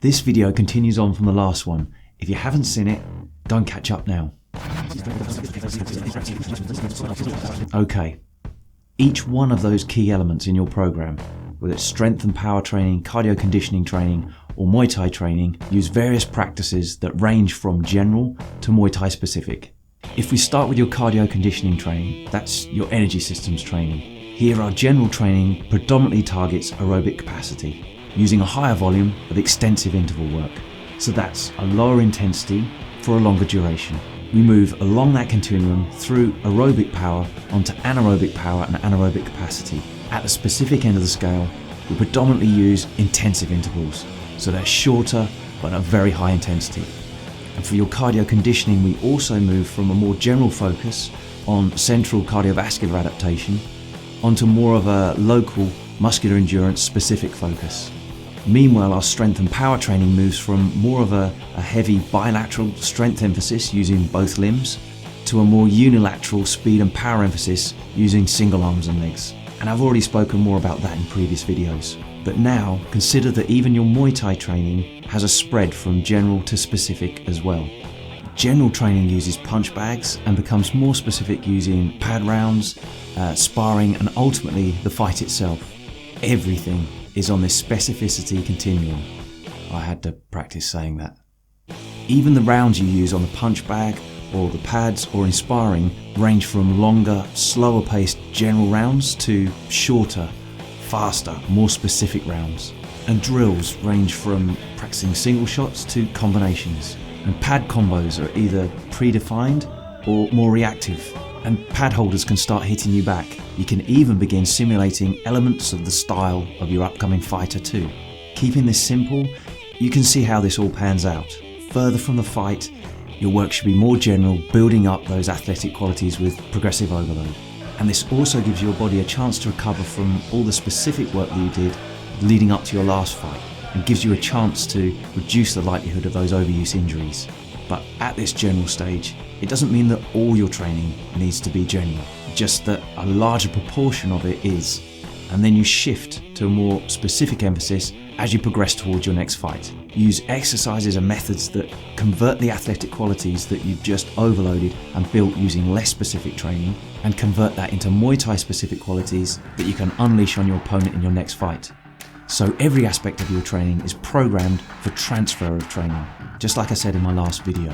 This video continues on from the last one. If you haven't seen it, go and catch up now. Okay, each one of those key elements in your program, whether it's strength and power training, cardio conditioning training, or Muay Thai training, use various practices that range from general to Muay Thai specific. If we start with your cardio conditioning training, that's your energy systems training. Here our general training predominantly targets aerobic capacity, using a higher volume of extensive interval work. So that's a lower intensity for a longer duration. We move along that continuum through aerobic power onto anaerobic power and anaerobic capacity. At the specific end of the scale, we predominantly use intensive intervals, so they're shorter but at very high intensity. And for your cardio conditioning, we also move from a more general focus on central cardiovascular adaptation onto more of a local muscular endurance specific focus. Meanwhile, our strength and power training moves from more of a heavy bilateral strength emphasis using both limbs to a more unilateral speed and power emphasis using single arms and legs. And I've already spoken more about that in previous videos. But now, consider that even your Muay Thai training has a spread from general to specific as well. General training uses punch bags and becomes more specific using pad rounds, sparring, and ultimately the fight itself. Everything is on this specificity continuum. I had to practice saying that. Even the rounds you use on the punch bag or the pads or in sparring range from longer, slower paced general rounds to shorter, faster, more specific rounds. And drills range from practicing single shots to combinations. And pad combos are either predefined or more reactive. And pad holders can start hitting you back. You can even begin simulating elements of the style of your upcoming fighter too. Keeping this simple, you can see how this all pans out. Further from the fight, your work should be more general, building up those athletic qualities with progressive overload. And this also gives your body a chance to recover from all the specific work that you did leading up to your last fight, and gives you a chance to reduce the likelihood of those overuse injuries. But at this general stage, it doesn't mean that all your training needs to be general, just that a larger proportion of it is. And then you shift to a more specific emphasis as you progress towards your next fight. Use exercises and methods that convert the athletic qualities that you've just overloaded and built using less specific training, and convert that into Muay Thai specific qualities that you can unleash on your opponent in your next fight. So every aspect of your training is programmed for transfer of training, just like I said in my last video.